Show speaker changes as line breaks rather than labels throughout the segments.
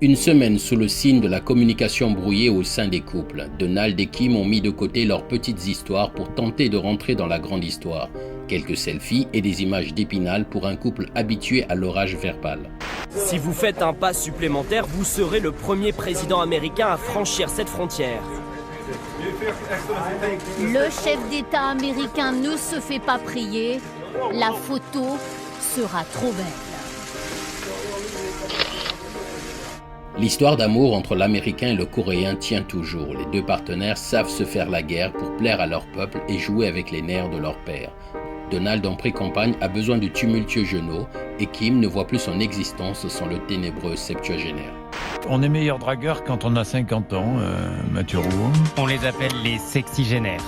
Une semaine sous le signe de la communication brouillée au sein des couples, Donald et Kim ont mis de côté leurs petites histoires pour tenter de rentrer dans la grande histoire. Quelques selfies et des images d'Épinal pour un couple habitué à l'orage verbal.
Si vous faites un pas supplémentaire, vous serez le premier président américain à franchir cette frontière.
Le chef d'État américain ne se fait pas prier. La photo sera trop belle.
L'histoire d'amour entre l'Américain et le Coréen tient toujours. Les deux partenaires savent se faire la guerre pour plaire à leur peuple et jouer avec les nerfs de leur père. Donald en pré-campagne a besoin du tumultueux genou et Kim ne voit plus son existence sans le ténébreux septuagénaire.
On est meilleur dragueur quand on a 50 ans, Mathieu Rouault.
On les appelle les sexygénaires.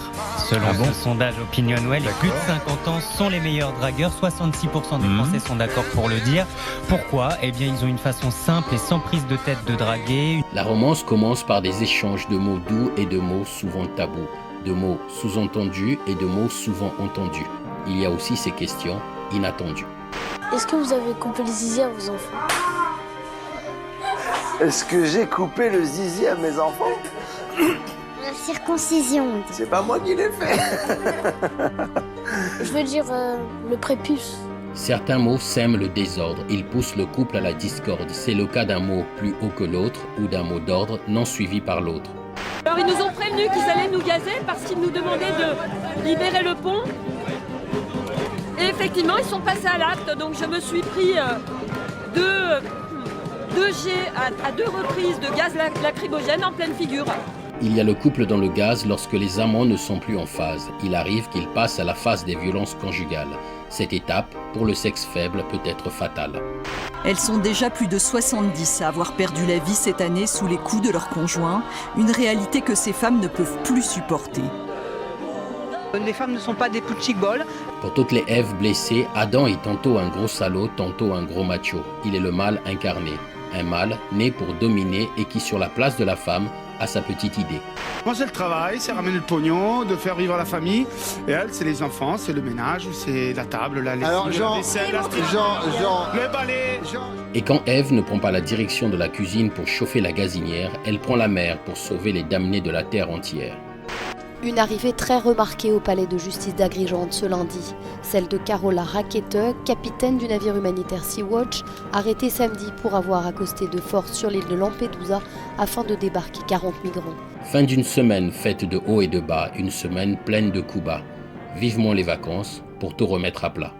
Selon ce sondage OpinionWay, les plus de 50 ans sont les meilleurs dragueurs. 66% des Français sont d'accord pour le dire. Pourquoi ? Eh bien, ils ont une façon simple et sans prise de tête de draguer.
La romance commence par des échanges de mots doux et de mots souvent tabous, de mots sous-entendus et de mots souvent entendus. Il y a aussi ces questions inattendues.
Est-ce que vous avez coupé le zizi à vos enfants ?
Est-ce que j'ai coupé le zizi à mes enfants ?
La circoncision.
C'est pas moi qui l'ai fait.
Je veux dire le prépuce.
Certains mots sèment le désordre, ils poussent le couple à la discorde. C'est le cas d'un mot plus haut que l'autre ou d'un mot d'ordre non suivi par l'autre.
Alors ils nous ont prévenus qu'ils allaient nous gazer parce qu'ils nous demandaient de libérer le pont. Et effectivement, ils sont passés à l'acte, donc je me suis pris deux jets à deux reprises de gaz lacrymogène en pleine figure.
Il y a le couple dans le gaz lorsque les amants ne sont plus en phase. Il arrive qu'ils passent à la phase des violences conjugales. Cette étape, pour le sexe faible, peut être fatale.
Elles sont déjà plus de 70 à avoir perdu la vie cette année sous les coups de leur conjoint, une réalité que ces femmes ne peuvent plus supporter.
Les femmes ne sont pas des pouchic-balls.
Pour toutes les Èves blessées, Adam est tantôt un gros salaud, tantôt un gros macho. Il est le mâle incarné. Un mâle né pour dominer et qui, sur la place de la femme, a sa petite idée.
Moi, c'est le travail, c'est ramener le pognon, de faire vivre la famille. Et elle, c'est les enfants, c'est le ménage, c'est la table, la lessive, la vaisselle, le balai.
Et quand Ève ne prend pas la direction de la cuisine pour chauffer la gazinière, elle prend la mer pour sauver les damnés de la terre entière.
Une arrivée très remarquée au palais de justice d'Agrigente ce lundi, celle de Carola Rackete, capitaine du navire humanitaire Sea-Watch, arrêtée samedi pour avoir accosté de force sur l'île de Lampedusa afin de débarquer 40 migrants.
Fin d'une semaine faite de hauts et de bas, une semaine pleine de coups bas. Vivement les vacances pour tout remettre à plat.